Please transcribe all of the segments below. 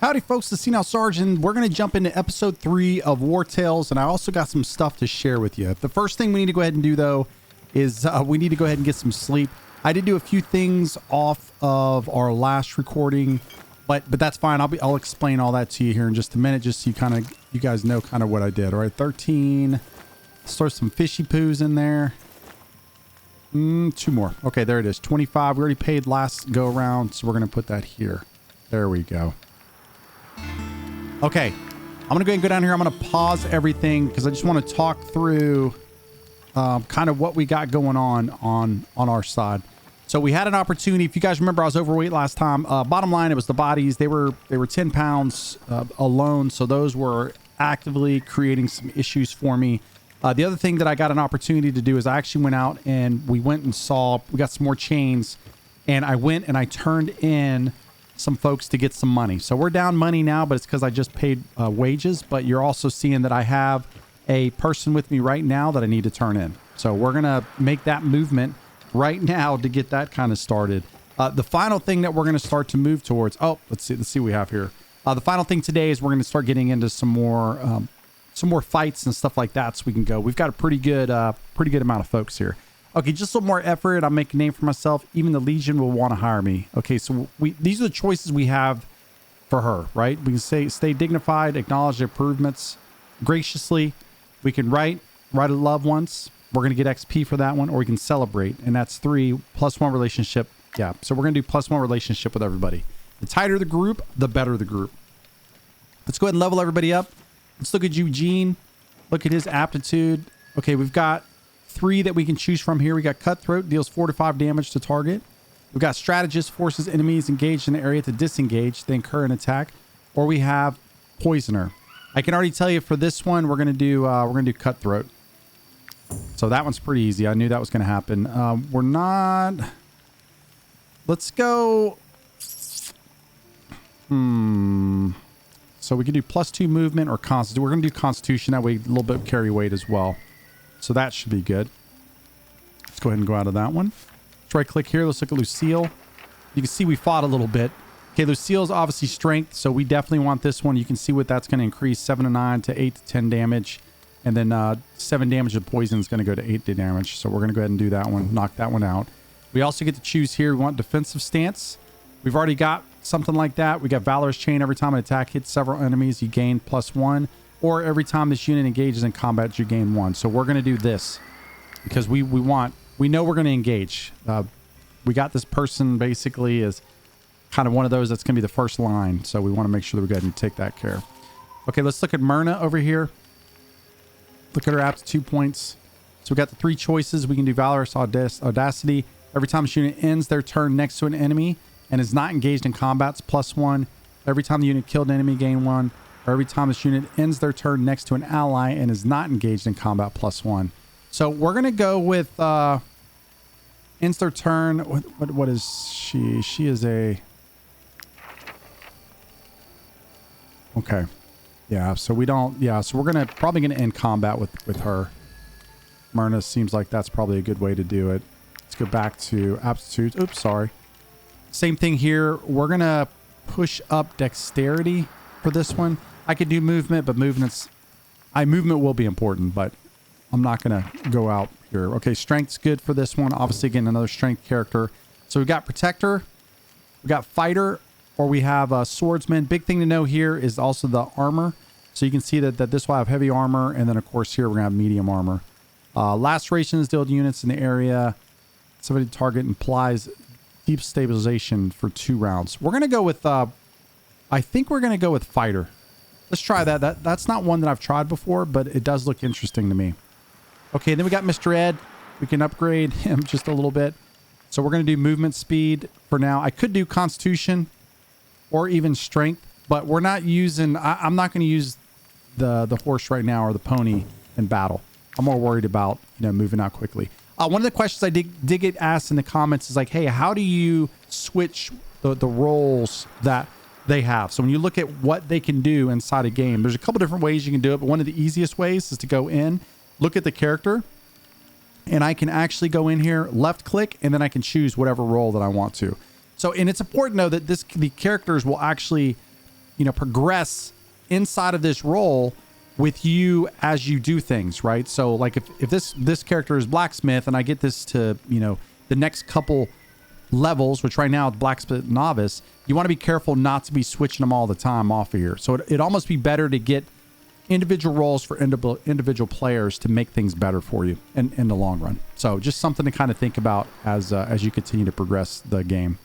Howdy folks, it's Now Sergeant. We're going to jump into episode 3 of Wartales, and I also got some stuff to share with you. The first thing we need to go ahead and do though is we need to go ahead and get some sleep. I did do a few things off of our last recording, but that's fine. I'll explain all that to you here in just a minute, just so you guys know kind of what I did. All right, 13. Let's throw some fishy poos in there. 2 more. Okay, there it is. 25. We already paid last go around, so we're going to put that here. There we go. Okay, I'm gonna go ahead and go down here. I'm gonna pause everything because I just want to talk through kind of what we got going on our side. So we had an opportunity. If you guys remember, I was overweight last time. Bottom line, it was the bodies. They were 10 pounds alone, so those were actively creating some issues for me. The other thing that I got an opportunity to do is I actually went out and we went and saw, we got some more chains, and I went and I turned in some folks to get some money. So we're down money now, but it's because I just paid wages. But you're also seeing that I have a person with me right now that I need to turn in. So we're gonna make that movement right now to get that kind of started. The final thing that we're gonna start to move towards. Oh, let's see what we have here. The final thing today is we're gonna start getting into some more fights and stuff like that, so we can go. We've got a pretty good amount of folks here. Okay, just a little more effort. I'll make a name for myself. Even the Legion will want to hire me. Okay, so these are the choices we have for her, right? We can say stay dignified, acknowledge the improvements graciously. We can write a love once. We're going to get XP for that one, or we can celebrate, and that's 3 +1 relationship. Yeah, so we're going to do +1 relationship with everybody. The tighter the group, the better the group. Let's go ahead and level everybody up. Let's look at Eugene. Look at his aptitude. Okay, we've got 3 that we can choose from here. We got Cutthroat, deals 4 to 5 damage to target. We've got Strategist, forces enemies engaged in the area to disengage, they incur an attack. Or we have Poisoner. I can already tell you for this one, we're gonna do Cutthroat. So that one's pretty easy. I knew that was gonna happen. We're not. Let's go. So we can do +2 movement or Constitution. We're gonna do Constitution. That way, a little bit carry weight as well. So that should be good. Let's go ahead and go out of that one. Let's right click here. Let's look at Lucille. You can see we fought a little bit. Okay, Lucille's obviously strength, so we definitely want this one. You can see what that's going to increase: 7 to 9 to 8 to 10 damage. And then 7 damage of poison is going to go to 8 damage. So we're going to go ahead and do that one. Knock that one out. We also get to choose here. We want defensive stance. We've already got something like that. We got Valorous Chain. Every time an attack hits several enemies, you gain +1. Or every time this unit engages in combat, you gain 1. So we're going to do this because we know we're going to engage. We got this person basically as kind of one of those that's going to be the first line. So we want to make sure that we go ahead and take that care. Okay, let's look at Myrna over here. Look at her aptitude points. So we got the 3 choices. We can do Valorous Audacity. Every time this unit ends their turn next to an enemy and is not engaged in combat, it's +1. Every time the unit killed an enemy, gain 1. Or every time this unit ends their turn next to an ally and is not engaged in combat, +1. So we're going to go with ends their turn. What is she? She is a... Okay. Yeah, so we don't... Yeah, so we're probably going to end combat with her. Myrna seems like that's probably a good way to do it. Let's go back to aptitudes. Oops, sorry. Same thing here. We're going to push up dexterity for this one. I could do movement, but movement will be important, but I'm not going to go out here. Okay, strength's good for this one. Obviously, again, another strength character. So we've got protector, we got fighter, or we have a swordsman. Big thing to know here is also the armor. So you can see that this will have heavy armor, and then of course here we're going to have medium armor. Lacerations deal to units in the area. Somebody target implies deep stabilization for 2 rounds. We're going to go with, I think we're going to go with fighter. Let's try that. That's not one that I've tried before, but it does look interesting to me. Okay, then we got Mr. Ed. We can upgrade him just a little bit. So we're going to do movement speed for now. I could do Constitution or even strength, but we're not using... I'm not going to use the horse right now or the pony in battle. I'm more worried about moving out quickly. One of the questions I did get asked in the comments is like, hey, how do you switch the roles that they have? So when you look at what they can do inside a game, there's a couple different ways you can do it, but one of the easiest ways is to go in, look at the character, and I can actually go in here, left click, and then I can choose whatever role that I want to. So, and it's important to know that the characters will actually progress inside of this role with you as you do things, right? So like if this character is blacksmith and I get this to, the next couple levels, which right now it's blacksmith novice, you want to be careful not to be switching them all the time off of here. So it'd almost be better to get individual roles for individual players to make things better for you in the long run. So just something to kind of think about as you continue to progress the game.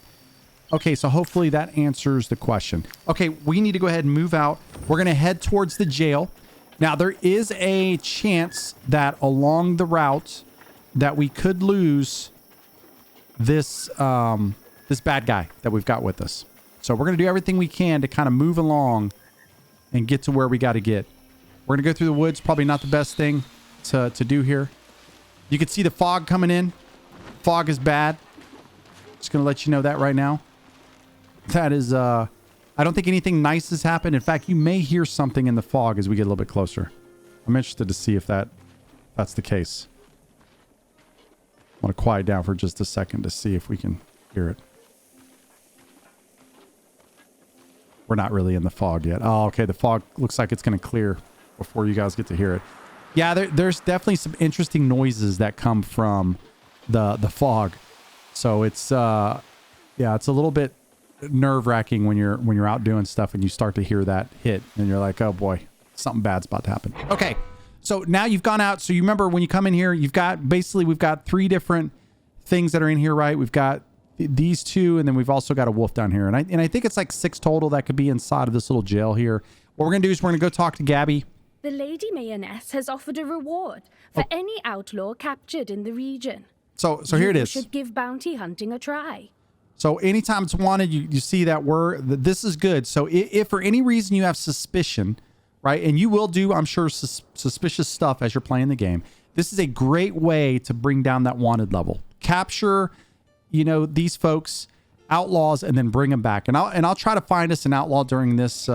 Okay, so hopefully that answers the question. Okay, we need to go ahead and move out. We're going to head towards the jail. Now, there is a chance that along the route that we could lose this this bad guy that we've got with us. So we're going to do everything we can to kind of move along and get to where we got to get. We're going to go through the woods. Probably not the best thing to do here. You can see the fog coming in. Fog is bad. Just going to let you know that right now. That is, I don't think anything nice has happened. In fact, you may hear something in the fog as we get a little bit closer. I'm interested to see if that's the case. I want to quiet down for just a second to see if we can hear it. We're not really in the fog yet. Oh, okay. The fog looks like it's going to clear before you guys get to hear it. Yeah, there's definitely some interesting noises that come from the fog. So it's yeah, it's a little bit nerve-wracking when you're out doing stuff and you start to hear that hit and you're like, oh boy, something bad's about to happen. Okay, so now you've gone out. So you remember when you come in here, we've got 3 different things that are in here, right? We've got these 2, and then we've also got a wolf down here, and I think it's like 6 total that could be inside of this little jail here. What we're gonna do is we're gonna go talk to Gabby. The Lady Mayonnaise has offered a reward for any outlaw captured in the region. So here it is. You should give bounty hunting a try. So anytime it's wanted, you see that this is good. So if for any reason you have suspicion, right, and you will do, I'm sure, suspicious stuff as you're playing the game, this is a great way to bring down that wanted level. Capture, these folks, outlaws, and then bring them back. And I'll try to find us an outlaw during this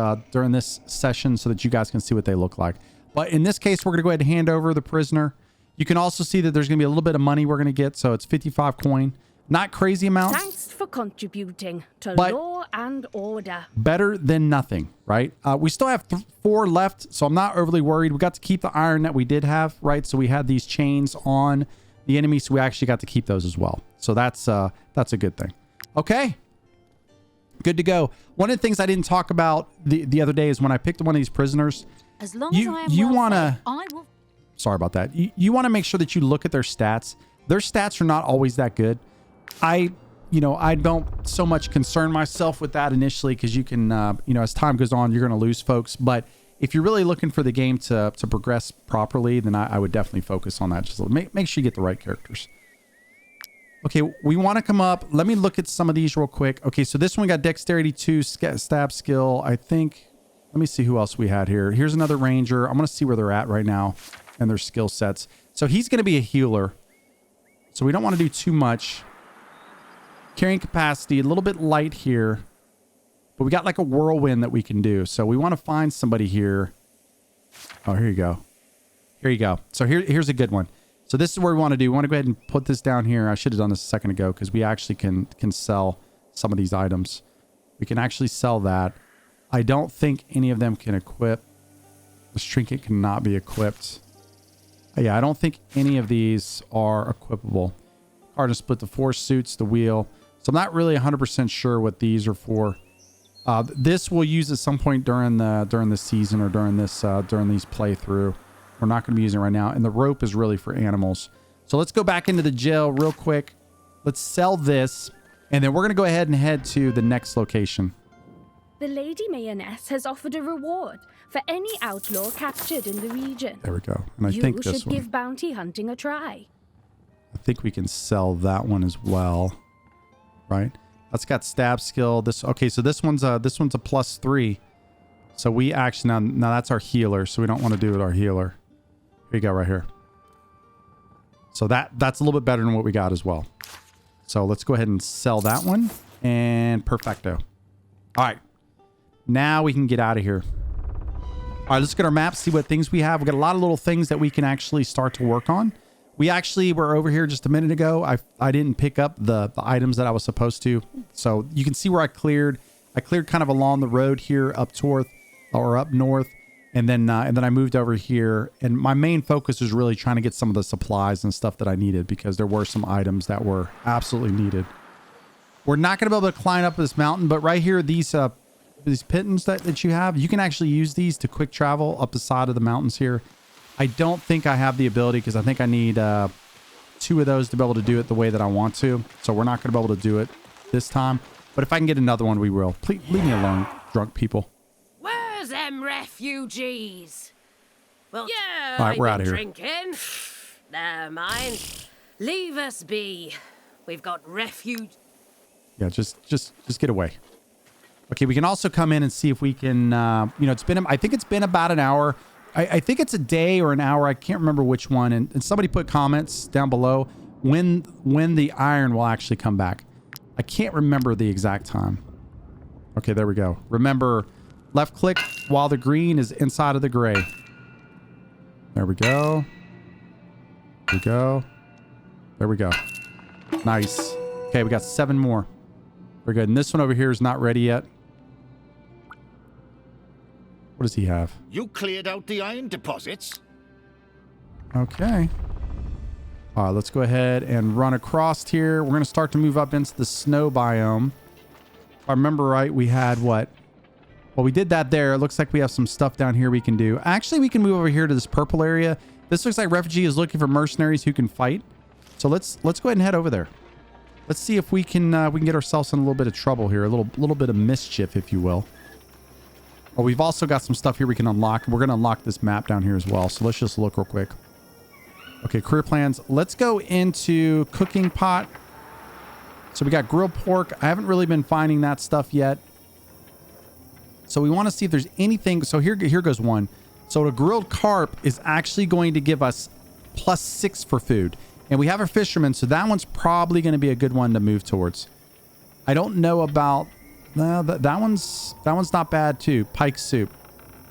session so that you guys can see what they look like. But in this case, we're going to go ahead and hand over the prisoner. You can also see that there's going to be a little bit of money we're going to get. So it's 55 coin. Not crazy amounts. Thanks for contributing to law and order. Better than nothing, right? We still have 4 left, so I'm not overly worried. We got to keep the iron that we did have, right? So we had these chains on the enemy, so we actually got to keep those as well. So that's a good thing. Okay. Good to go. One of the things I didn't talk about the other day is when I picked one of these prisoners. As long as I will. Sorry about that. You want to make sure that you look at their stats. Their stats are not always that good. I don't so much concern myself with that initially because you can, as time goes on, you're going to lose folks. But if you're really looking for the game to progress properly, then I would definitely focus on that. Just make sure you get the right characters. Okay, we want to come up. Let me look at some of these real quick. Okay, so this one got dexterity 2, stab skill. I think, let me see who else we had here. Here's another ranger. I'm going to see where they're at right now and their skill sets. So he's going to be a healer. So we don't want to do too much. Carrying capacity, a little bit light here. But we got like a whirlwind that we can do. So we want to find somebody here. Oh, here you go. Here you go. So here's a good one. So this is where we want to do. We want to go ahead and put this down here. I should have done this a second ago because we actually can sell some of these items. We can actually sell that. I don't think any of them can equip. This trinket cannot be equipped. Yeah, I don't think any of these are equipable. Hard to split the 4 suits, the wheel. So I'm not really 100% sure what these are for. This we'll use at some point during the season or during these playthrough. We're not going to be using it right now. And the rope is really for animals. So let's go back into the jail real quick. Let's sell this. And then we're going to go ahead and head to the next location. The Lady Mayonnaise has offered a reward for any outlaw captured in the region. There we go. And I think this one. You should give bounty hunting a try. I think we can sell that one as well. Right? That's got stab skill. Okay, so this one's a +3. So we actually now that's our healer, so we don't want to do it our healer. Here you go, right here. So that's a little bit better than what we got as well. So let's go ahead and sell that one. And perfecto. All right. Now we can get out of here. All right, let's get our map, see what things we have. We got a lot of little things that we can actually start to work on. We actually were over here just a minute ago. I didn't pick up the items that I was supposed to. So you can see where I cleared. I cleared kind of along the road here up north. And then I moved over here, and my main focus was really trying to get some of the supplies and stuff that I needed, because there were some items that were absolutely needed. We're not going to be able to climb up this mountain, but right here, these pittons that you have, you can actually use these to quick travel up the side of the mountains here. I don't think I have the ability, because I think I need 2 of those to be able to do it the way that I want to. So we're not going to be able to do it this time. But if I can get another one, we will. Please leave me alone, drunk people. Where's them refugees? Well, yeah, all right, we're out of here. Drinking. Never mind. Leave us be. We've got refuge. Yeah, just get away. Okay, we can also come in and see if we can, I think it's been about an hour. I think it's a day or an hour. I can't remember which one. And somebody put comments down below when the iron will actually come back. I can't remember the exact time. Okay, there we go. Remember, left click while the green is inside of the gray. There we go. There we go. There we go. Nice. Okay, we got 7 more. We're good. And this one over here is not ready yet. What does he have? You cleared out the iron deposits? Okay. All right, let's go ahead and run across here. We're going to start to move up into the snow biome. If I remember right, we had what? Well, we did that there. It looks like we have some stuff down here we can do. Actually, we can move over here to this purple area. This looks like refugee is looking for mercenaries who can fight. So let's go ahead and head over there. Let's see if we can get ourselves in a little bit of trouble here, a little bit of mischief, if you will. Oh, we've also got some stuff here we can unlock. We're going to unlock this map down here as well. So let's just look real quick. Okay, career plans. Let's go into cooking pot. So we got grilled pork. I haven't really been finding that stuff yet. So we want to see if there's anything. So here goes one. So a grilled carp is actually going to give us +6 for food. And we have a fisherman, so that one's probably going to be a good one to move towards. I don't know about... No, that one's not bad too. Pike soup.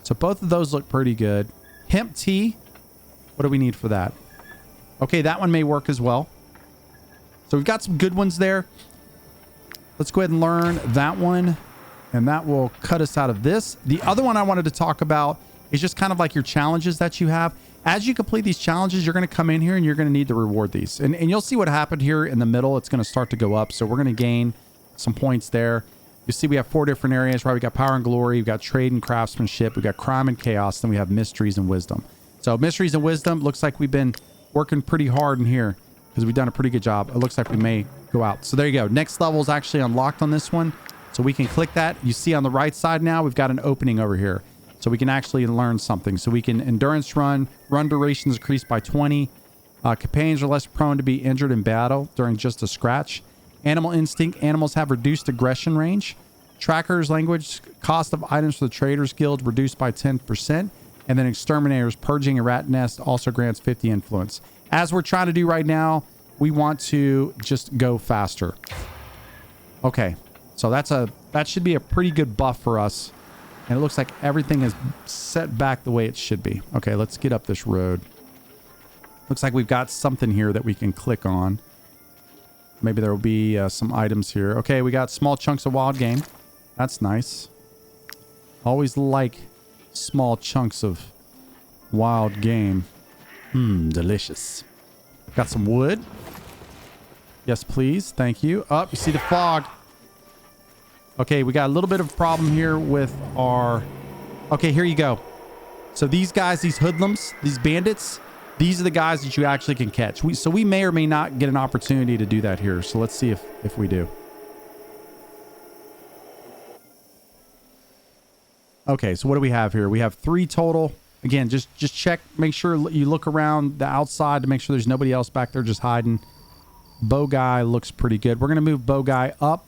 So both of those look pretty good. Hemp tea. What do we need for that? Okay, that one may work as well. So we've got some good ones there. Let's go ahead and learn that one. And that will cut us out of this. The other one I wanted to talk about is just kind of like your challenges that you have. As you complete these challenges, you're going to come in here and you're going to need to reward these. And you'll see what happened here in the middle. It's going to start to go up. So we're going to gain some points there. You see we have 4 different areas, right? We got power and glory. We've got trade and craftsmanship. We've got crime and chaos. Then we have mysteries and wisdom. So mysteries and wisdom, looks like we've been working pretty hard in here because we've done a pretty good job. It looks like we may go out. So there you go. Next level is actually unlocked on this one. So we can click that. You see on the right side now, we've got an opening over here. So we can actually learn something. So we can endurance run durations increased by 20. Companions are less prone to be injured in battle during just a scratch. Animal instinct. Animals have reduced aggression range. Trackers language. Cost of items for the Traders Guild reduced by 10%. And then exterminators purging a rat nest also grants 50 influence. As we're trying to do right now, we want to just go faster. Okay. So that should be a pretty good buff for us. And it looks like everything is set back the way it should be. Okay, let's get up this road. Looks like we've got something here that we can click on. Maybe there will be some items here. Okay, we got small chunks of wild game. That's nice. Always like small chunks of wild game. Delicious. Got some wood. Yes, please. Thank you. Oh, you see the fog. Okay, we got a little bit of a problem here with our... Okay, here you go. So these guys, these hoodlums, these bandits, these are the guys that you actually can catch. So we may or may not get an opportunity to do that here. So let's see if we do. Okay, so what do we have here? We have 3 total. Again, just check. Make sure you look around the outside to make sure there's nobody else back there just hiding. Bow guy looks pretty good. We're going to move bow guy up.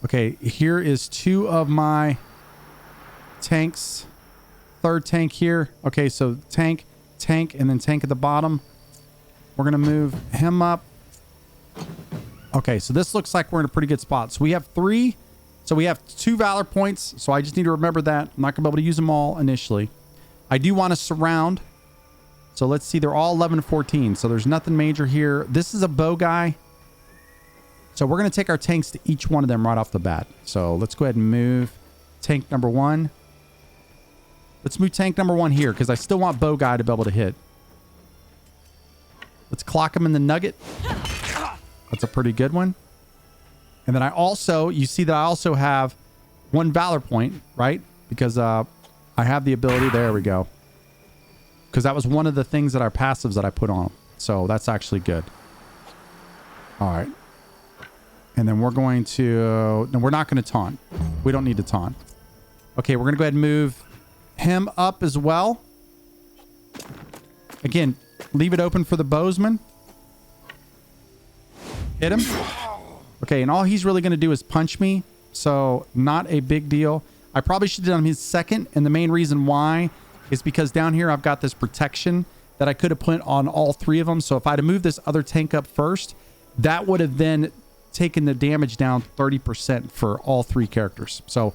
Okay, here is 2 of my tanks. 3rd tank here. Okay, so tank, and then tank at the bottom. We're going to move him up. Okay, so this looks like we're in a pretty good spot. So we have 3. So we have 2 valor points. So I just need to remember that. I'm not going to be able to use them all initially. I do want to surround. So let's see. They're all 11 and 14. So there's nothing major here. This is a bow guy. So we're going to take our tanks to each one of them right off the bat. So let's go ahead and move tank number 1. Let's move tank number 1 here because I still want bow guy to be able to hit. Let's clock him in the nugget. That's a pretty good one. And then I also, you see that I also have 1 valor point, right? Because I have the ability. There we go. Because that was one of the things that our passives that I put on. So that's actually good. All right. And then we're going to... No, we're not going to taunt. We don't need to taunt. Okay, we're going to go ahead and move him up as well. Again, leave it open for the bowsman. Hit him. Okay, and all he's really going to do is punch me. So, not a big deal. I probably should have done his second. And the main reason why is because down here I've got this protection that I could have put on all 3 of them. So, if I had moved this other tank up first, that would have then taken the damage down 30% for all 3 characters. So,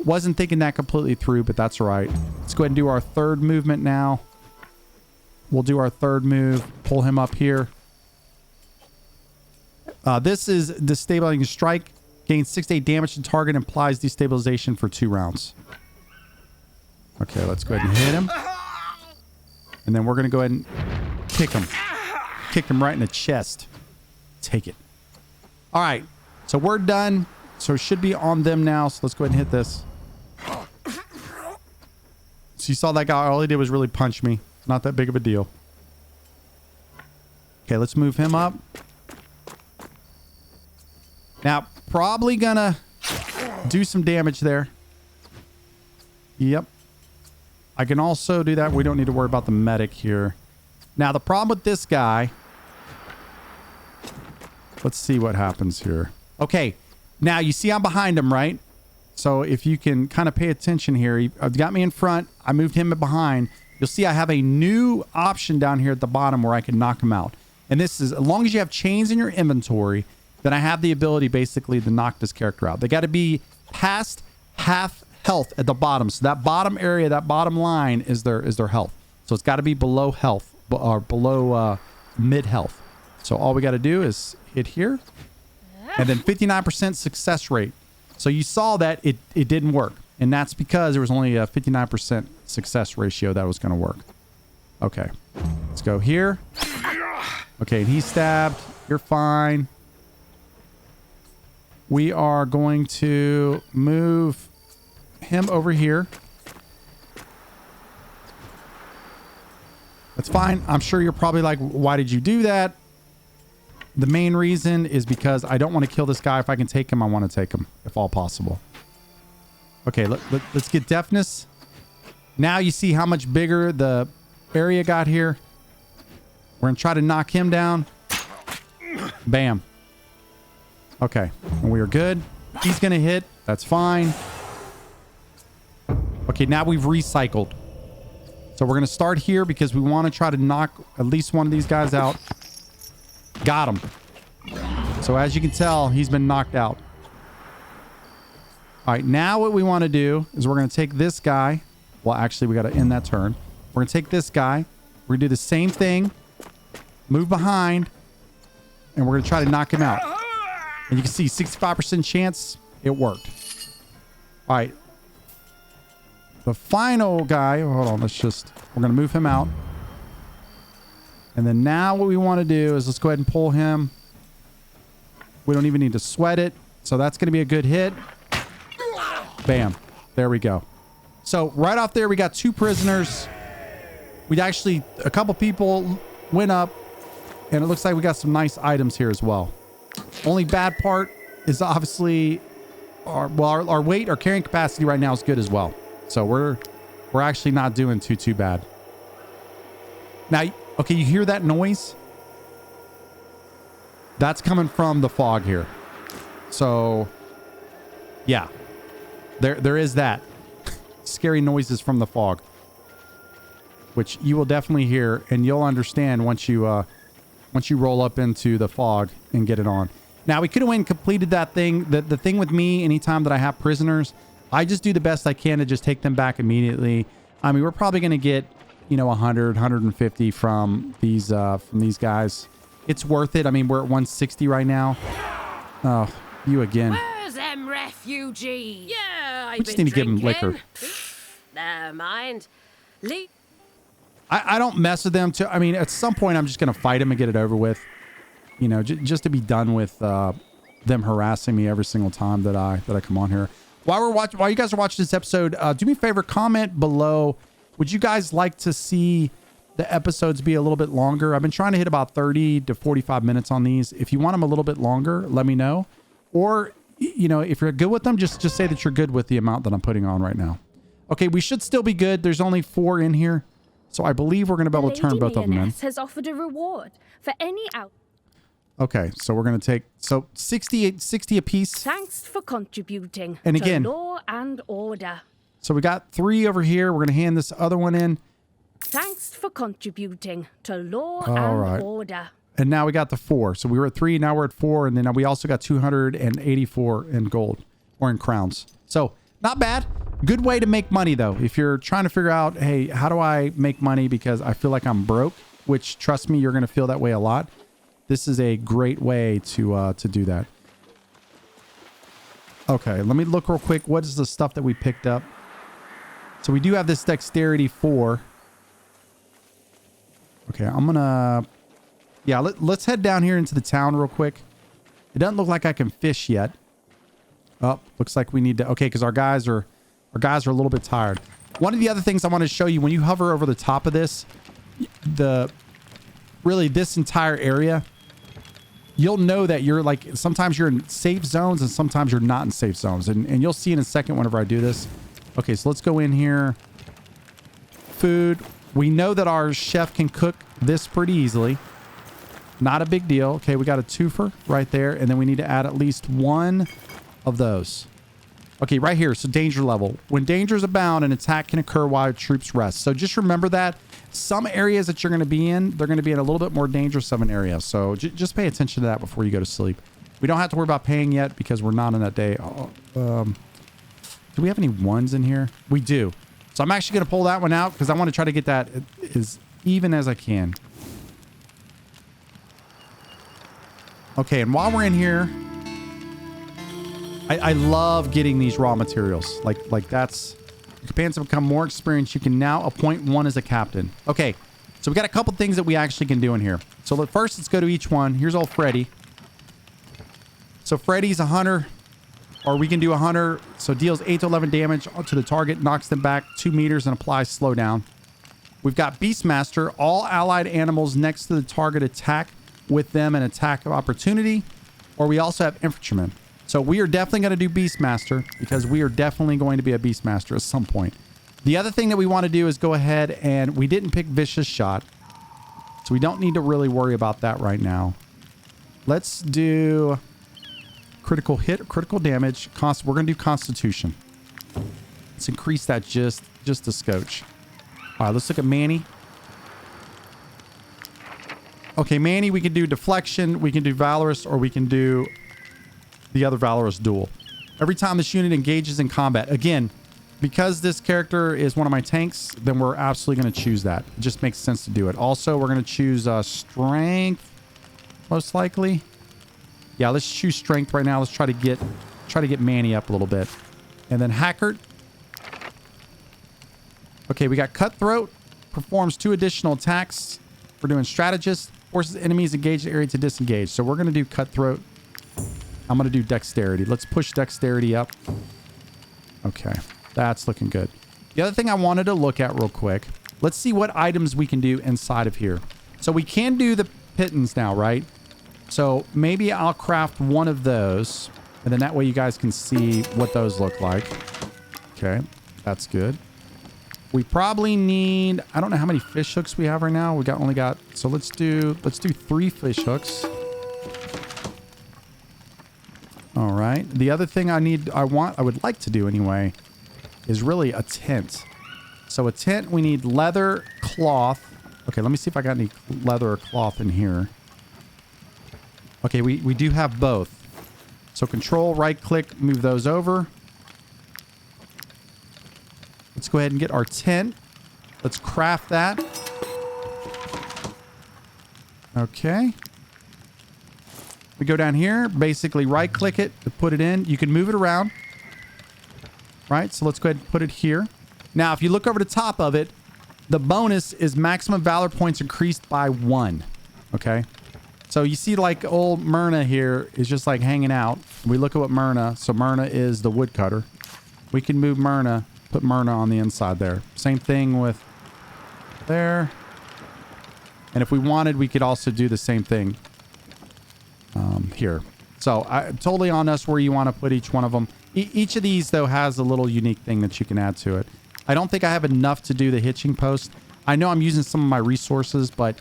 wasn't thinking that completely through, but that's all right. Let's go ahead and do our 3rd movement now. We'll do our 3rd move. Pull him up here. This is destabilizing strike. Gains 6 to 8 damage to target. Implies destabilization for 2 rounds. Okay, let's go ahead and hit him. And then we're going to go ahead and kick him. Kick him right in the chest. Take it. All right. So we're done. So it should be on them now. So let's go ahead and hit this. So you saw that guy. All he did was really punch me. Not that big of a deal. Okay, let's move him up. Now, probably gonna do some damage there. Yep. I can also do that. We don't need to worry about the medic here. Now, the problem with this guy... Let's see what happens here. Okay. Now, you see I'm behind him, right? So, if you can kind of pay attention here. I've got me in front. I moved him behind. You'll see I have a new option down here at the bottom where I can knock him out. And this is, as long as you have chains in your inventory, then I have the ability basically to knock this character out. They got to be past half health at the bottom. So that bottom area, that bottom line is their health. So it's got to be below health or below mid health. So all we got to do is hit here. And then 59% success rate. So you saw that it didn't work. And that's because there was only a 59% success ratio that was going to work. Okay. Let's go here. Okay, and he's stabbed. You're fine. We are going to move him over here. That's fine. I'm sure you're probably like, why did you do that? The main reason is because I don't want to kill this guy. If I can take him, I want to take him, if all possible. Okay, let's get deafness. Now you see how much bigger the area got here. We're going to try to knock him down. Bam. Okay, and we are good. He's going to hit. That's fine. Okay, now we've recycled. So we're going to start here because we want to try to knock at least one of these guys out. Got him. So as you can tell, he's been knocked out. All right, now what we want to do is we're going to take this guy. Well, actually, we got to end that turn. We're going to take this guy. We're going to do the same thing. Move behind. And we're going to try to knock him out. And you can see 65% chance it worked. All right. The final guy. Hold on. We're going to move him out. And then now what we want to do is let's go ahead and pull him. We don't even need to sweat it. So that's going to be a good hit. Bam. There we go. So right off there, we got 2 prisoners. We actually, a couple people went up. And it looks like we got some nice items here as well. Only bad part is obviously our weight, our carrying capacity right now is good as well. So we're actually not doing too bad. Now, okay, you hear that noise? That's coming from the fog here. So yeah, there is that. Scary noises from the fog, which you will definitely hear, and you'll understand once you roll up into the fog and get it on. Now, we could have went and completed that thing. The thing with me, anytime that I have prisoners, I just do the best I can to just take them back immediately. I mean, we're probably going to get, 100, 150 from these guys. It's worth it. I mean, we're at 160 right now. Oh, you again. Where's them refugees? Yeah, I just need to give 'em liquor. Never mind. I don't mess with them too. I mean, at some point, I'm just going to fight them and get it over with. You know, just to be done with them harassing me every single time that I come on here. While you guys are watching this episode, do me a favor, comment below. Would you guys like to see the episodes be a little bit longer? I've been trying to hit about 30 to 45 minutes on these. If you want them a little bit longer, let me know. Or, you know, if you're good with them, just say that you're good with the amount that I'm putting on right now. Okay, we should still be good. There's only 4 in here. So I believe we're going to be able to turn both of them in. Has offered a reward for any out. Okay, so we're going to take 60 a piece. Thanks for contributing And again, to law and order. So we got 3 over here. We're going to hand this other one in. Thanks for contributing to law All and right. order. And now we got the 4. So we were at 3, now we're at 4, and then we also got 284 in gold or in crowns. So not bad. Good way to make money though. If you're trying to figure out, hey, how do I make money because I feel like I'm broke, which trust me, you're going to feel that way a lot. This is a great way to do that. Okay, let me look real quick. What is the stuff that we picked up? So we do have this dexterity 4. Okay, I'm gonna... Yeah, let's head down here into the town real quick. It doesn't look like I can fish yet. Oh, looks like we need to... Okay, because our guys are a little bit tired. One of the other things I want to show you, when you hover over the top of this, really this entire area, you'll know that you're like, sometimes you're in safe zones and sometimes you're not in safe zones. And you'll see in a second whenever I do this. Okay, so let's go in here. Food. We know that our chef can cook this pretty easily. Not a big deal. Okay, we got a twofer right there. And then we need to add at least 1 of those. Okay, right here. So danger level. When dangers abound, an attack can occur while troops rest. So just remember that. Some areas that you're going to be in, they're going to be in a little bit more dangerous of an area. So just pay attention to that before you go to sleep. We don't have to worry about paying yet because we're not in that day. Do we have any 1s in here? We do. So I'm actually going to pull that one out because I want to try to get that as even as I can. Okay, and while we're in here, I love getting these raw materials. Like that's... Your companions have become more experienced. You can now appoint 1 as a captain. Okay, so we got a couple things that we actually can do in here. So first, let's go to each one. Here's old Freddy. So Freddy's a hunter, or we can do a hunter. So deals 8 to 11 damage to the target, knocks them back 2 meters, and applies slowdown. We've got Beastmaster. All allied animals next to the target attack with them an attack of opportunity. Or we also have Infantryman. So we are definitely going to do Beastmaster because we are definitely going to be a Beastmaster at some point. The other thing that we want to do is go ahead and we didn't pick Vicious Shot. So we don't need to really worry about that right now. Let's do critical hit, critical damage. We're going to do Constitution. Let's increase that just a scotch. All right, let's look at Manny. Okay, Manny, we can do Deflection, we can do Valorous, or we can do the other Valorous Duel. Every time this unit engages in combat, again, because this character is one of my tanks, then we're absolutely going to choose that. It just makes sense to do it. Also, we're going to choose Strength, most likely. Yeah, let's choose Strength right now. Let's try to get Manny up a little bit. And then Hackert. Okay, we got Cutthroat. Performs 2 additional attacks. We're doing Strategist. Forces enemies engaged area to disengage. So we're going to do Cutthroat. I'm going to do Dexterity. Let's push Dexterity up. Okay, that's looking good. The other thing I wanted to look at real quick. Let's see what items we can do inside of here. So we can do the pittance now, right? So maybe I'll craft 1 of those. And then that way you guys can see what those look like. Okay, that's good. We probably need... I don't know how many fish hooks we have right now. We only got... So let's do 3 fish hooks. All right. The other thing I would like to do anyway, is really a tent. So a tent, we need leather, cloth. Okay, let me see if I got any leather or cloth in here. Okay, we do have both. So control, right click, move those over. Let's go ahead and get our tent. Let's craft that. We go down here, basically right click it to put it in. You can move it around. Right? So let's go ahead and put it here. Now, if you look over the top of it, the bonus is maximum valor points increased by 1. Okay? So you see like old Myrna here is just like hanging out. We look at what Myrna, so Myrna is the woodcutter. We can move Myrna, put Myrna on the inside there. Same thing with there. And if we wanted, we could also do the same thing here. So totally on us where you want to put each one of them. Each of these, though, has a little unique thing that you can add to it. I don't think I have enough to do the hitching post. I know I'm using some of my resources, but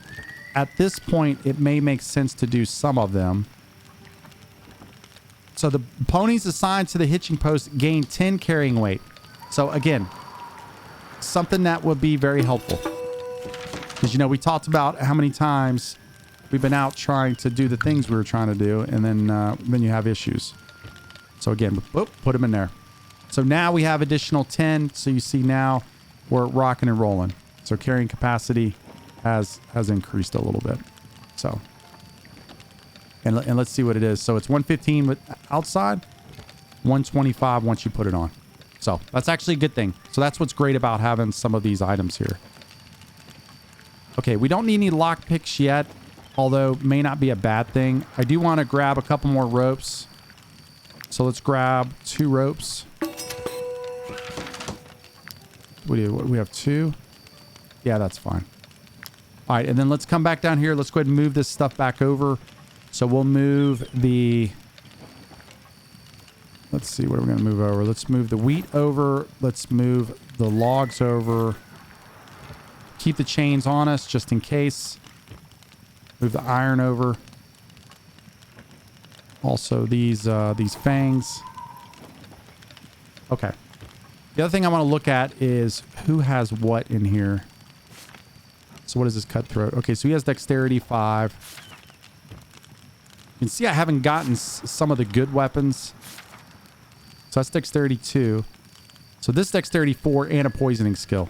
at this point, it may make sense to do some of them. So the ponies assigned to the hitching post gain 10 carrying weight. So again, something that would be very helpful. Because, you know, we talked about how many times we've been out trying to do the things we were trying to do, and then you have issues. So again, whoop, put them in there. So now we have additional 10. So you see now we're rocking and rolling. So carrying capacity has increased a little bit. So, and let's see what it is. So it's 115 with outside, 125 once you put it on. So that's actually a good thing. So that's what's great about having some of these items here. Okay, we don't need any lockpicks yet, although may not be a bad thing. I do want to grab a couple more ropes. So let's grab 2 ropes. We have 2. Yeah, that's fine. All right, and then let's come back down here. Let's go ahead and move this stuff back over. So we'll move the... Let's see, what are we going to move over? Let's move the wheat over. Let's move the logs over. Keep the chains on us just in case. Move the iron over. Also these fangs. Okay. The other thing I want to look at is who has what in here. So what is this cutthroat? Okay, so he has dexterity 5. You can see I haven't gotten some of the good weapons. So that's dexterity 2. So this dexterity 4 and a poisoning skill.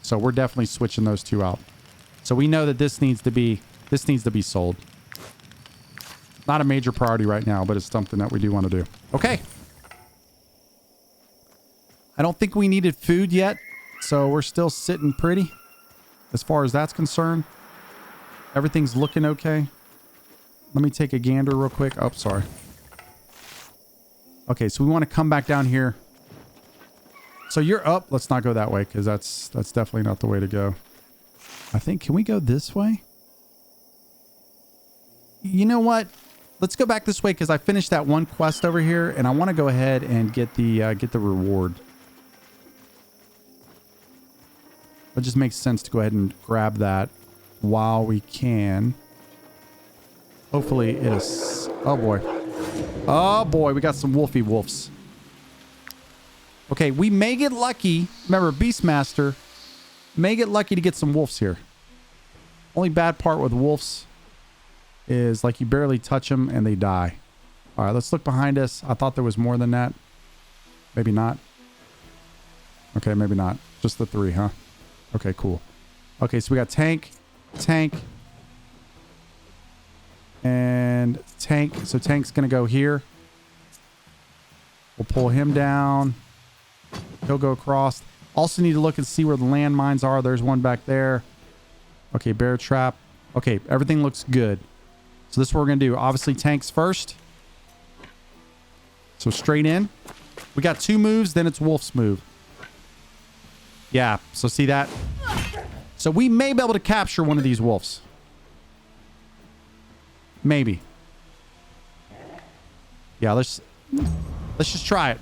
So we're definitely switching those 2 out. So we know that this needs to be sold. Not a major priority right now, but it's something that we do want to do. Okay. I don't think we needed food yet, so we're still sitting pretty as far as that's concerned. Everything's looking okay. Let me take a gander real quick. Oh, sorry. Okay, so we want to come back down here. So you're up. Let's not go that way because that's definitely not the way to go. I think, can we go this way? You know what? Let's go back this way because I finished that one quest over here and I want to go ahead and get the reward. It just makes sense to go ahead and grab that while we can. Hopefully it is... Oh boy. Oh boy, we got some wolfy wolves. Okay, we may get lucky. Remember, Beastmaster may get lucky to get some wolves here. Only bad part with wolves is like you barely touch them and they die. All right, let's look behind us. I thought there was more than that. Maybe not. Okay, maybe not. Just the 3, huh? Okay, cool. Okay, so we got tank, and tank. So tank's going to go here. We'll pull him down. He'll go across. Also need to look and see where the landmines are. There's one back there. Okay, bear trap. Okay, everything looks good. So this is what we're going to do. Obviously, tanks first. So straight in. We got 2 moves, then it's Wolf's move. Yeah, so see that? So we may be able to capture one of these wolves. Maybe. Yeah, let's just try it.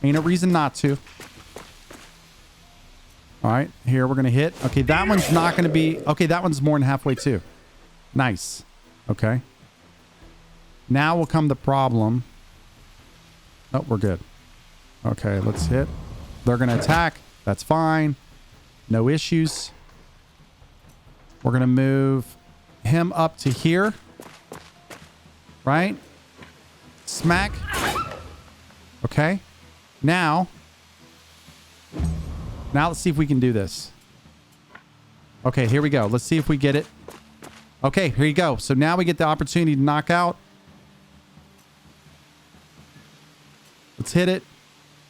Ain't a reason not to. All right, here we're going to hit. Okay, that one's not going to be... Okay, that one's more than halfway too. Nice. Okay. Now will come the problem. Oh, we're good. Okay, let's hit. They're going to attack. That's fine. No issues. We're going to move him up to here. Right? Smack. Okay. Now let's see if we can do this. Okay, here we go. Let's see if we get it. Okay, here you go. So now we get the opportunity to knock out. Let's hit it.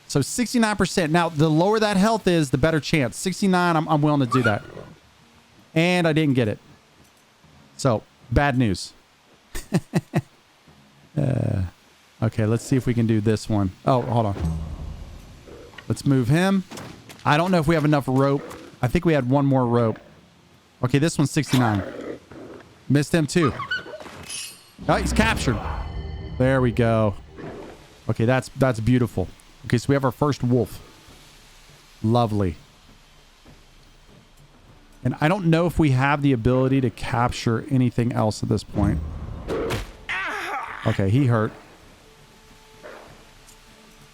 So 69%. Now, the lower that health is, the better chance. 69, I'm willing to do that. And I didn't get it. So, bad news. Okay, let's see if we can do this one. Oh, hold on. Let's move him. I don't know if we have enough rope. I think we had one more rope. Okay, this one's 69. Missed him too. Oh, he's captured. There we go. Okay, that's beautiful. Okay, so we have our first wolf. Lovely. And I don't know if we have the ability to capture anything else at this point. Okay, he hurt.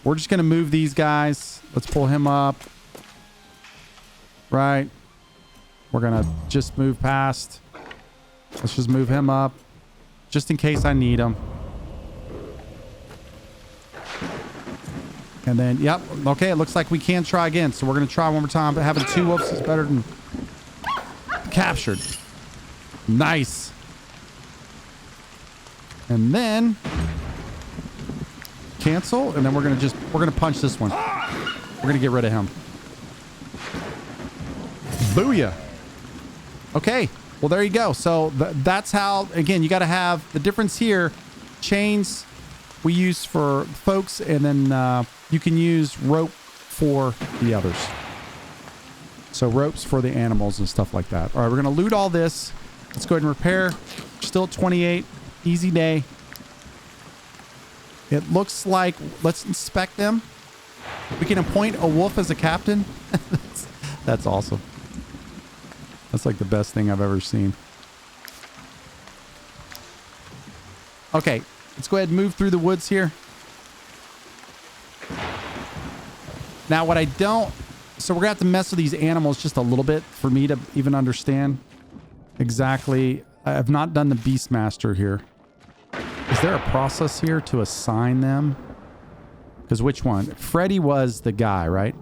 We're just going to move these guys. Let's pull him up. Right. We're going to just move past. Let's just move him up. Just in case I need him. And then, yep. Okay, it looks like we can try again. So we're going to try one more time. But having 2 wolves is better than captured. Nice. And then cancel. And then we're going to punch this one. We're going to get rid of him. Booyah. Okay. Well, there you go. So that's how, again, you got to have the difference here. Chains we use for folks, and then you can use rope for the others. So ropes for the animals and stuff like that. All right, we're going to loot all this. Let's go ahead and repair. Still at 28. Easy day. It looks like, let's inspect them. We can appoint a wolf as a captain. That's awesome. That's like the best thing I've ever seen. Okay, let's go ahead and move through the woods here. Now, what I don't... So we're going to have to mess with these animals just a little bit for me to even understand exactly. I have not done the beastmaster here. Is there a process here to assign them? Because which one? Freddy was the guy, right?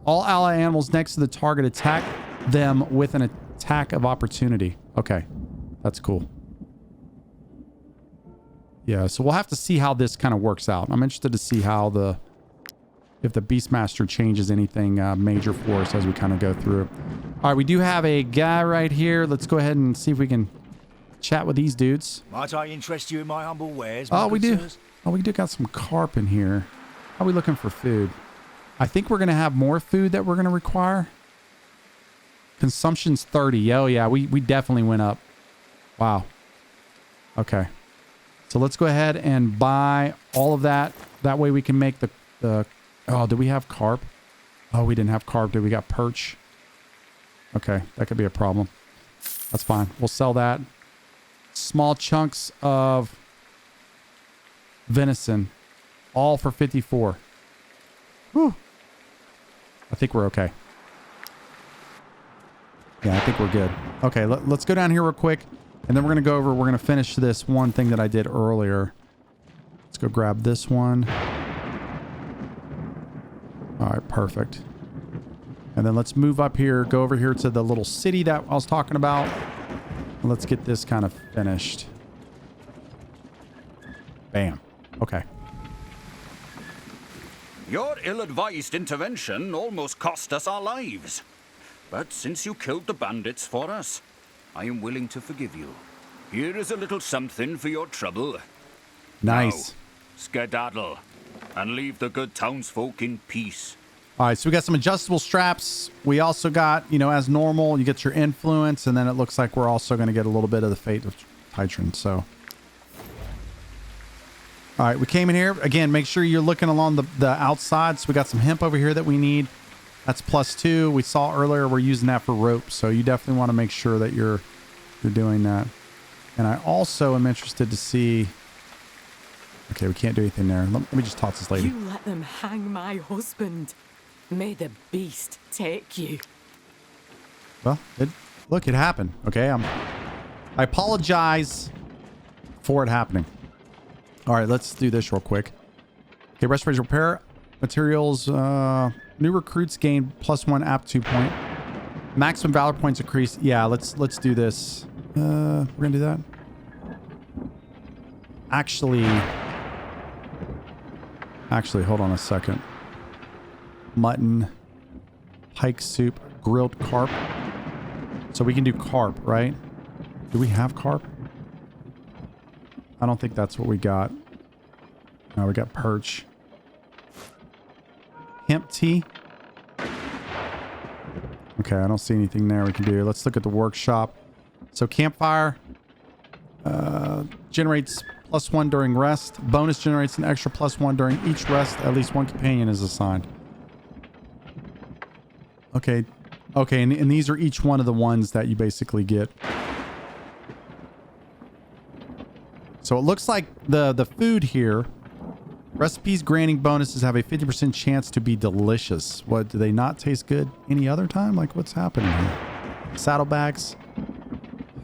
All ally animals next to the target attack them with an attack of opportunity. Okay, that's cool. Yeah, so we'll have to see how this kind of works out. I'm interested to see how if the Beastmaster changes anything major for us as we kind of go through. All right, we do have a guy right here. Let's go ahead and see if we can chat with these dudes. Might I interest you in my humble wares? Oh, we do. Oh, we do got some carp in here. How are we looking for food? I think we're going to have more food that we're going to require. Consumption's 30. Oh, yeah, we definitely went up. Wow. Okay. So let's go ahead and buy all of that. That way we can make the oh, do we have carp? Oh, we didn't have carp. Did we got perch? Okay, that could be a problem. That's fine. We'll sell that. Small chunks of venison. All for 54. Whew. I think we're okay. Yeah, I think we're good. Okay, let's go down here real quick. And then we're going to go over, we're going to finish this one thing that I did earlier. Let's go grab this one. All right, perfect. And then let's move up here, go over here to the little city that I was talking about. And let's get this kind of finished. Bam. Okay. Your ill-advised intervention almost cost us our lives. But since you killed the bandits for us, I am willing to forgive you. Here is a little something for your trouble. Nice. Now, skedaddle and leave the good townsfolk in peace. All right, so we got some adjustable straps. We also got, you know, as normal, you get your influence, and then it looks like we're also going to get a little bit of the fate of Titran, so. All right, we came in here. Again, make sure you're looking along the outside. So we got some hemp over here that we need. That's +2. We saw earlier we're using that for rope, so you definitely want to make sure that you're doing that. And I also am interested to see... Okay, we can't do anything there. Let me just toss this lady. You let them hang my husband. May the beast take you. Well, look, it happened. Okay, I apologize for it happening. All right, let's do this real quick. Okay, restoration repair materials. New recruits gain +1 aptitude point. Maximum valor points increase. Yeah, let's do this. We're gonna do that. Actually, hold on a second. Mutton, pike soup, grilled carp. So we can do carp, right? Do we have carp? I don't think that's what we got. No, we got perch. Hemp tea. Okay, I don't see anything there we can do. Let's look at the workshop. So campfire generates +1 during rest. Bonus generates an extra +1 during each rest. At least one companion is assigned. Okay. Okay, and these are each one of the ones that you basically get. So it looks like the food here, recipes granting bonuses have a 50% chance to be delicious. What, do they not taste good any other time? Like, what's happening here? Saddlebags.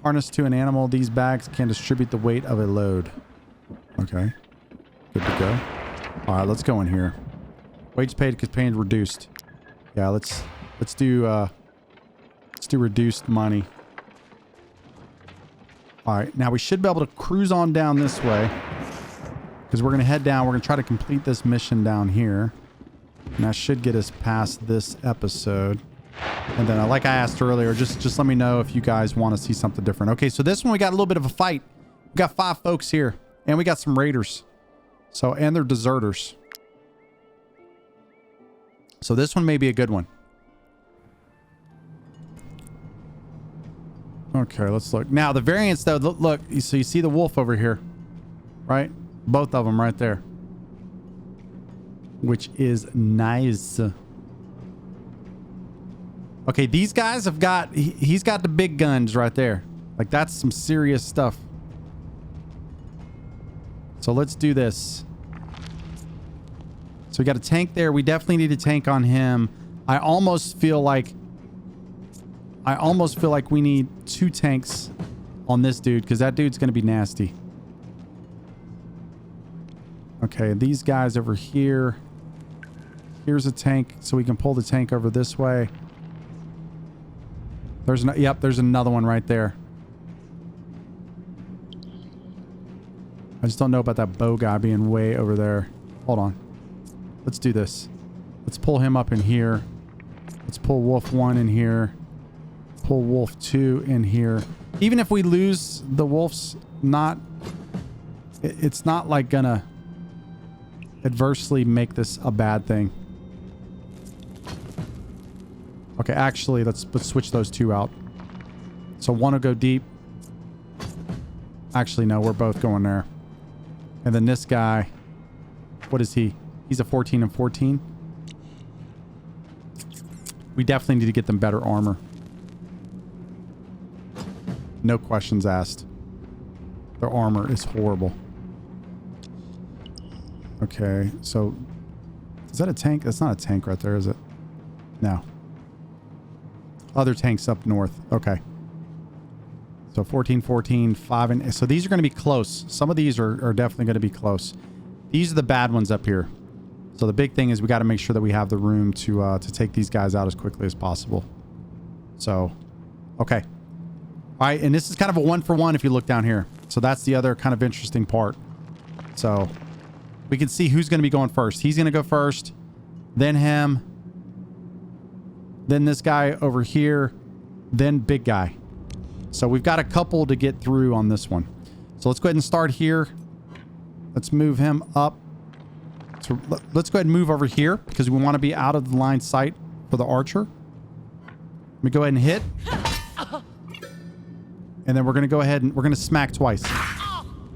Harnessed to an animal, these bags can distribute the weight of a load. Okay. Good to go. All right, let's go in here. Wages paid because pain reduced. Yeah, let's do reduced money. All right, now we should be able to cruise on down this way because we're going to head down. We're going to try to complete this mission down here. And that should get us past this episode. And then, like I asked earlier, just let me know if you guys want to see something different. Okay, so this one we got a little bit of a fight. We got 5 folks here. And we got some raiders. So, and they're deserters. So this one may be a good one. Okay, let's look. Now, the variants, though, look. So you see the wolf over here. Right? Both of them right there. Which is nice. Okay, these guys have got... He's got the big guns right there. Like, that's some serious stuff. So let's do this. So we got a tank there. We definitely need a tank on him. I almost feel like we need 2 tanks on this dude because that dude's going to be nasty. Okay, these guys over here. Here's a tank so we can pull the tank over this way. There's there's another one right there. I just don't know about that bow guy being way over there. Hold on. Let's do this. Let's pull him up in here. Let's pull Wolf 1 in here. Pull Wolf 2 in here. Even if we lose the wolves, it's not like gonna adversely make this a bad thing. Okay, actually, let's switch those 2 out. So one will go deep. Actually, no, we're both going there. And then this guy, what is he? He's a 14 and 14. We definitely need to get them better armor. No questions asked. Their armor is horrible. Okay, so is that a tank? That's not a tank right there, is it? No. Other tanks up north. Okay. So 14, 14, 5, and so these are going to be close. Some of these are definitely going to be close. These are the bad ones up here. So the big thing is we got to make sure that we have the room to take these guys out as quickly as possible. So, okay. All right, and this is kind of a 1-for-1 if you look down here. So that's the other kind of interesting part. So we can see who's going to be going first. He's going to go first, then him, then this guy over here, then big guy. So we've got a couple to get through on this one. So let's go ahead and start here. Let's move him up. So let's go ahead and move over here because we want to be out of the line of sight for the archer. Let me go ahead and hit. And then we're going to go ahead and we're going to smack twice.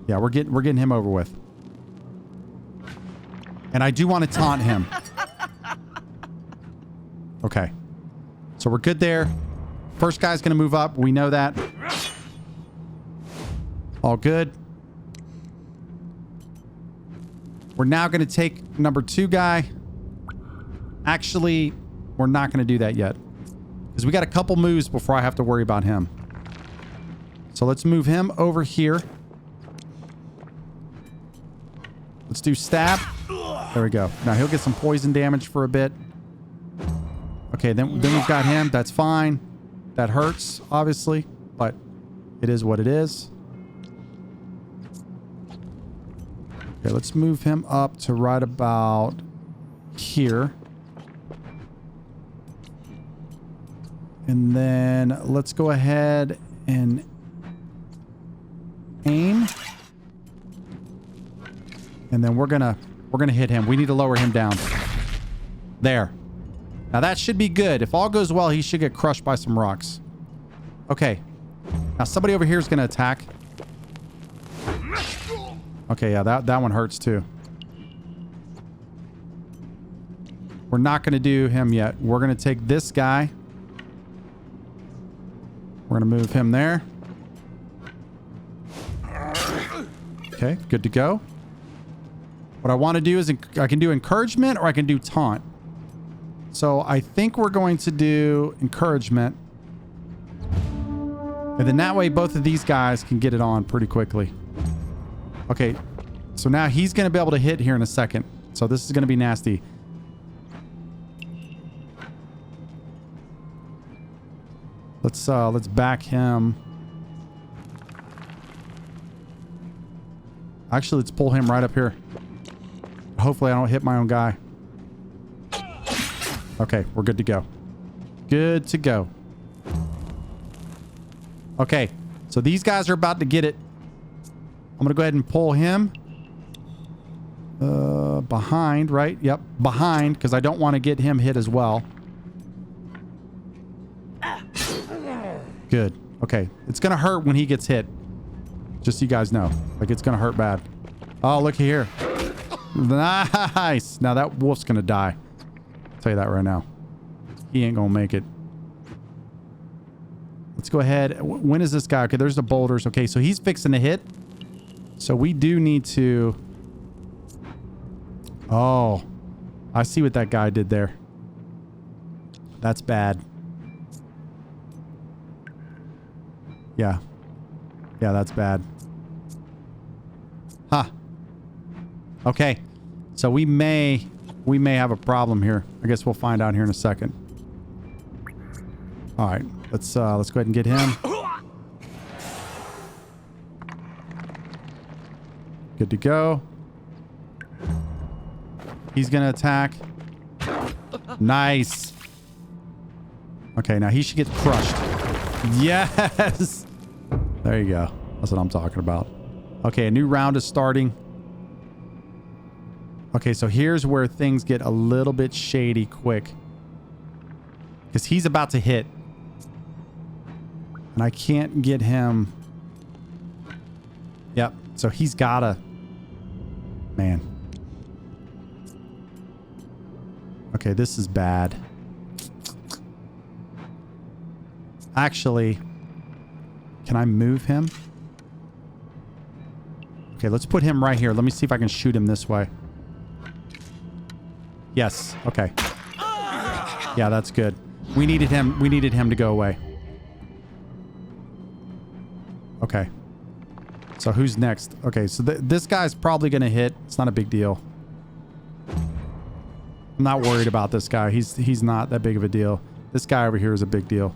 Yeah, we're getting him over with. And I do want to taunt him. Okay. So we're good there. First guy's going to move up. We know that. All good. We're now going to take number 2 guy. Actually, we're not going to do that yet. Because we got a couple moves before I have to worry about him. So let's move him over here. Let's do stab. There we go. Now he'll get some poison damage for a bit. Okay, then we've got him. That's fine. That hurts, obviously, but it is what it is. Okay, let's move him up to right about here. And then let's go ahead and aim. And then we're gonna hit him. We need to lower him down. There. Now that should be good. If all goes well, he should get crushed by some rocks. Okay. Now somebody over here is gonna attack. Okay, yeah, that one hurts too. We're not gonna do him yet. We're gonna take this guy. We're gonna move him there. Okay, good to go. What I want to do is I can do encouragement or I can do taunt. So I think we're going to do encouragement. And then that way both of these guys can get it on pretty quickly. Okay, so now he's going to be able to hit here in a second. So this is going to be nasty. Let's back him. Actually, let's pull him right up here. Hopefully I don't hit my own guy. Okay, we're good to go. Good to go. Okay, so these guys are about to get it. I'm going to go ahead and pull him. Behind, right? Yep, behind, because I don't want to get him hit as well. Good. Okay, it's going to hurt when he gets hit. Just so you guys know. Like, it's going to hurt bad. Oh, look here. Nice. Now that wolf's going to die. I'll tell you that right now. He ain't going to make it. Let's go ahead. When is this guy? Okay, there's the boulders. Okay, so he's fixing to hit. So we do need to... Oh. I see what that guy did there. That's bad. Yeah. Yeah, that's bad. Huh. Okay. So we may have a problem here. I guess we'll find out here in a second. All right. Let's go ahead and get him. Good to go. He's going to attack. Nice. Okay, now he should get crushed. Yes. There you go. That's what I'm talking about. Okay, a new round is starting. Okay, so here's where things get a little bit shady quick. Because he's about to hit. And I can't get him. Yep, so he's gotta... Man. Okay, this is bad. Actually, can I move him? Okay, let's put him right here. Let me see if I can shoot him this way. Yes. Okay. Yeah, that's good. We needed him. We needed him to go away. Okay. So who's next? Okay, so this guy's probably going to hit. It's not a big deal. I'm not worried about this guy. He's not that big of a deal. This guy over here is a big deal.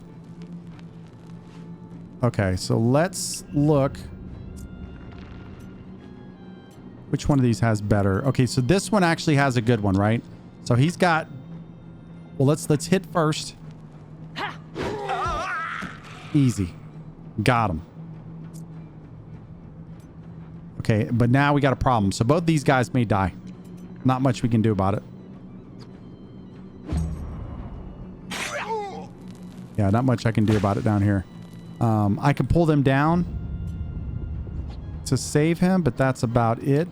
Okay, so let's look. Which one of these has better? Okay, so this one actually has a good one, right? So he's got... Well, let's hit first. Easy. Got him. Okay, but now we got a problem. So both these guys may die. Not much we can do about it. Yeah, not much I can do about it down here. I can pull them down to save him, but that's about it.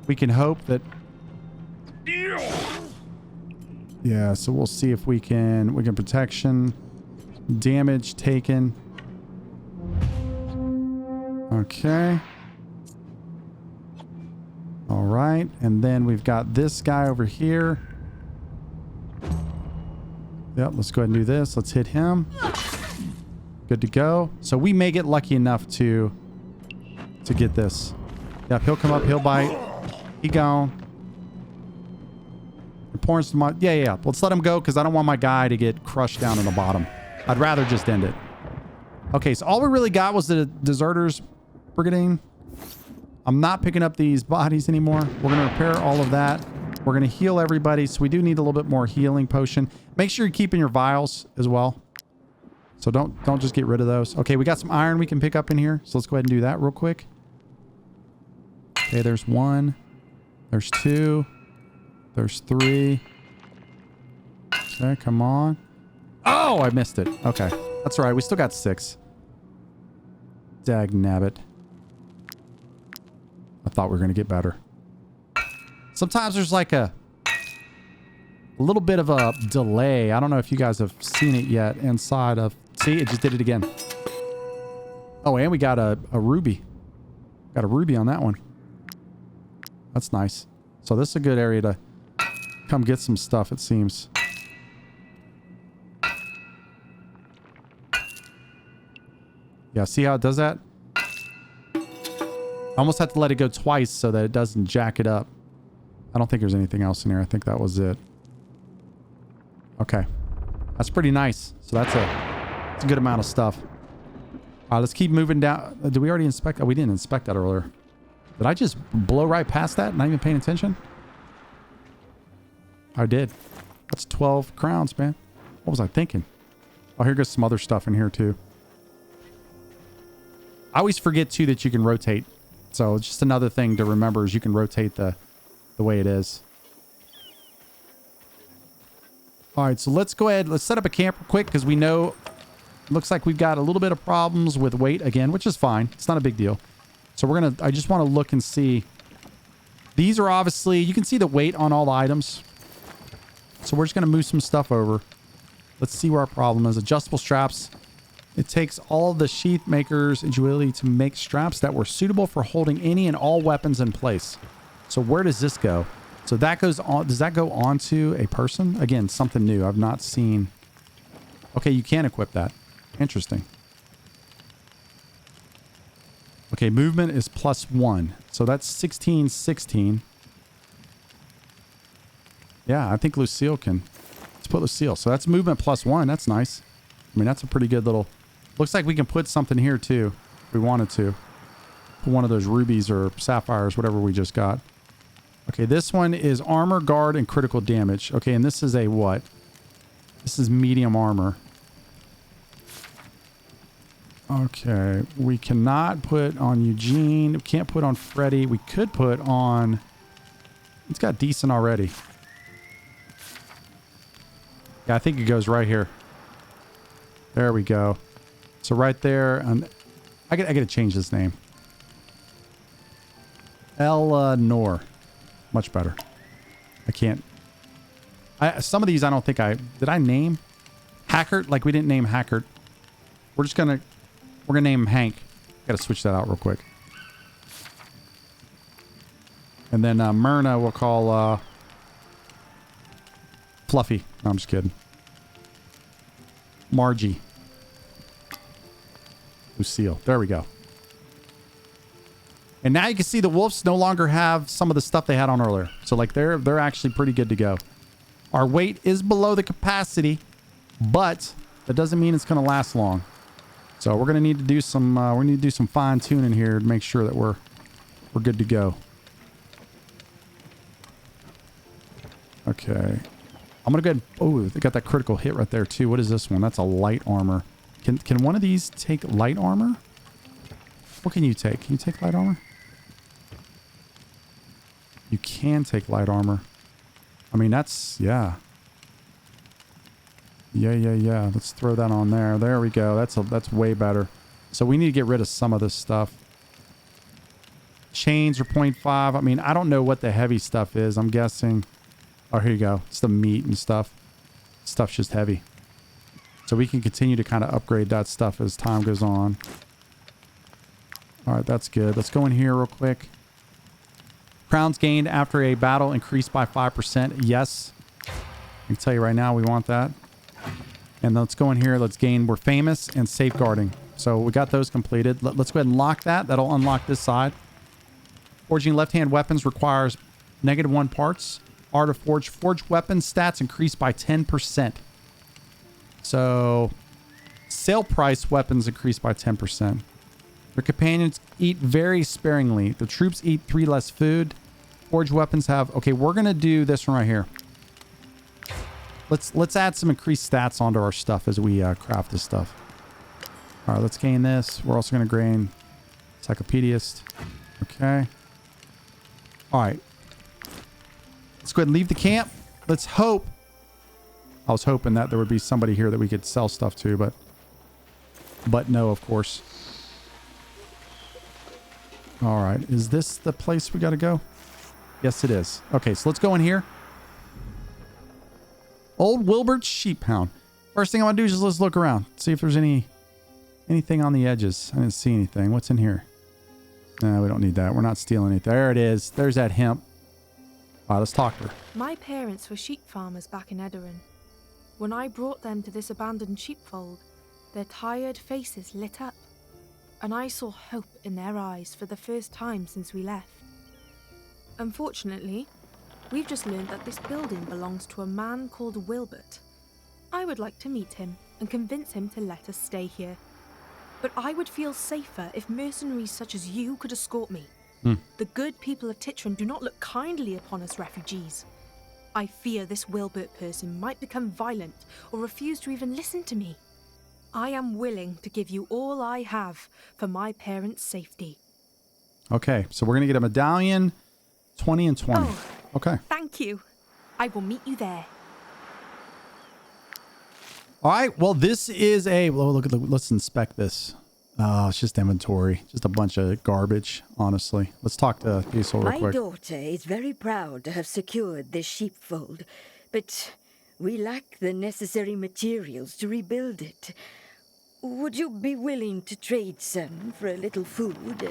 We can hope that... Yeah, so we'll see if we can protection, damage taken. Okay. All right, and then we've got this guy over here. Yep, let's go ahead and do this. Let's hit him. Good to go. So we may get lucky enough to get this. Yep, he'll come up, he'll bite. He gone. pouring some... Yeah. Let's let him go because I don't want my guy to get crushed down in the bottom. I'd rather just end it. Okay, so all we really got was the deserters brigade. I'm not picking up these bodies anymore. We're going to repair all of that. We're going to heal everybody. So we do need a little bit more healing potion. Make sure you're keeping your vials as well. So don't just get rid of those. Okay, we got some iron we can pick up in here. So let's go ahead and do that real quick. Okay, there's 1. There's 2. There's 3. Okay, come on. Oh, I missed it. Okay. That's all right. We still got 6. Dagnabbit. I thought we were going to get better. Sometimes there's like a little bit of a delay. I don't know if you guys have seen it yet inside of... See, it just did it again. Oh, and we got a ruby. Got a ruby on that one. That's nice. So this is a good area to come get some stuff, it seems. Yeah, see how it does that? I almost have to let it go twice so that it doesn't jack it up. I don't think there's anything else in here. I think that was it. Okay. That's pretty nice. So that's a good amount of stuff. All right, let's keep moving down. Did we already inspect? Oh, we didn't inspect that earlier. Did I just blow right past that? Not even paying attention? I did. That's 12 crowns, man. What was I thinking? Oh, here goes some other stuff in here, too. I always forget, too, that you can rotate. So just another thing to remember is you can rotate the way it is. All right, so let's go ahead. Let's set up a camp real quick because we know... Looks like we've got a little bit of problems with weight again, which is fine. It's not a big deal. So we're going to... I just want to look and see. These are obviously... You can see the weight on all the items. So we're just going to move some stuff over. Let's see where our problem is. Adjustable straps. It takes all of the sheath makers' agility to make straps that were suitable for holding any and all weapons in place. So where does this go? So that goes on. Does that go onto a person? Again, something new. I've not seen. Okay, you can equip that. Interesting. Okay, movement is +1. So that's 16, 16. Yeah, I think Lucille can. Let's put Lucille. So that's movement +1. That's nice. I mean, that's a pretty good little... Looks like we can put something here, too, if we wanted to. Put one of those rubies or sapphires, whatever we just got. Okay, this one is armor, guard, and critical damage. Okay, and this is a what? This is medium armor. Okay, we cannot put on Eugene. We can't put on Freddy. We could put on... It's got decent already. Yeah, I think it goes right here. There we go. So right there, I got to change this name. Eleanor. Much better. I can't. Some of these I don't think did I name? Hackert? Like we didn't name Hackert. We're gonna name him Hank. Got to switch that out real quick. And then Myrna we'll call Fluffy. No, I'm just kidding. Margie. Lucille. There we go. And now you can see the wolves no longer have some of the stuff they had on earlier. So like they're actually pretty good to go. Our weight is below the capacity, but that doesn't mean it's going to last long. So we're going to need to do some fine tuning here to make sure that we're good to go. Okay. I'm going to go ahead. Oh, they got that critical hit right there too. What is this one? That's a light armor. Can one of these take light armor? What can you take? Can you take light armor? You can take light armor. I mean, that's, yeah. Yeah. Let's throw that on there. There we go. That's way better. So we need to get rid of some of this stuff. Chains are 0.5. I mean, I don't know what the heavy stuff is. I'm guessing. Oh, here you go. It's the meat and stuff. Stuff's just heavy. So we can continue to kind of upgrade that stuff as time goes on. All right, that's good. Let's go in here real quick. Crowns gained after a battle increased by 5%. Yes. I can tell you right now we want that. And let's go in here. Let's gain. We're famous and safeguarding. So we got those completed. Let's go ahead and lock that. That'll unlock this side. Forging left-hand weapons requires -1 parts. Art of Forge. Forged weapon stats increased by 10%. So sale price weapons increased by 10%. Their companions eat very sparingly. The troops eat 3 less food. Forged weapons have... Okay, we're going to do this one right here. Let's add some increased stats onto our stuff as we craft this stuff. All right, let's gain this. We're also going to gain Encyclopedist. Okay. All right. Let's go ahead and leave the camp. Let's hope. I was hoping that there would be somebody here that we could sell stuff to, but no, of course. All right. Is this the place we got to go? Yes, it is. Okay, so let's go in here. Old Wilbert's sheep pound. First thing I want to do is just let's look around. See if there's anything on the edges. I didn't see anything. What's in here? No, we don't need that. We're not stealing it. There it is. There's that hemp. All right, let's talk to her. My parents were sheep farmers back in Edoran. When I brought them to this abandoned sheepfold, their tired faces lit up, and I saw hope in their eyes for the first time since we left. Unfortunately, we've just learned that this building belongs to a man called Wilbert. I would like to meet him and convince him to let us stay here. But I would feel safer if mercenaries such as you could escort me. The good people of Titran do not look kindly upon us refugees. I fear this Wilbert person might become violent or refuse to even listen to me. I am willing to give you all I have for my parents' safety. Okay, so we're going to get a medallion, 20 and 20. Oh, okay. Thank you. I will meet you there. All right, well, this is a... Well, look, let's inspect this. Oh, it's just inventory. Just a bunch of garbage, honestly. Let's talk to Diesel real quick. My daughter is very proud to have secured this sheepfold, but we lack the necessary materials to rebuild it. Would you be willing to trade some for a little food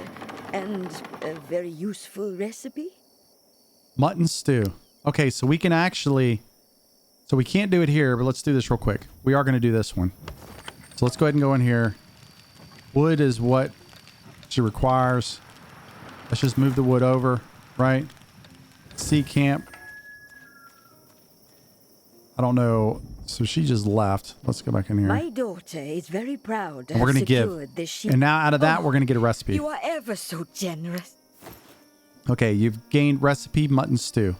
and a very useful recipe? Mutton stew. Okay, so we can actually... So we can't do it here, but let's do this real quick. We are going to do this one. So let's go ahead and go in here. Wood is what she requires. Let's just move the wood over, right? Sea camp. I don't know. So she just left. Let's go back in here. My daughter is very proud to And we're have going to secured give. this sheep. And now out of that, we're going to get a recipe. You are ever so generous. Okay, you've gained recipe mutton stew.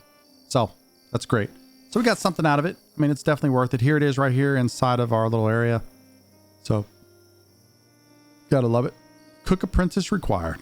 So that's great. So we got something out of it. I mean, it's definitely worth it. Here it is right here inside of our little area. So gotta love it. Cook apprentice required.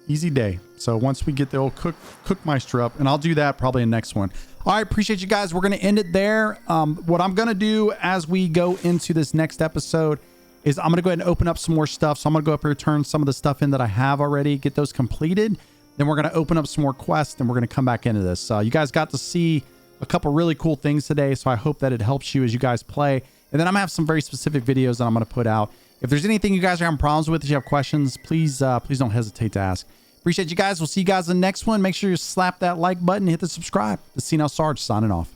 Easy day. So once we get the old cookmeister up, and I'll do that probably in the next one. All right, appreciate you guys. We're going to end it there. What I'm going to do as we go into this next episode is I'm going to go ahead and open up some more stuff. So I'm going to go up here, turn some of the stuff in that I have already, get those completed. Then we're going to open up some more quests, and we're going to come back into this. You guys got to see a couple really cool things today, so I hope that it helps you as you guys play. And then I'm going to have some very specific videos that I'm going to put out. If there's anything you guys are having problems with, if you have questions, please don't hesitate to ask. Appreciate you guys. We'll see you guys in the next one. Make sure you slap that like button, hit the subscribe. This is CNL Sarge signing off.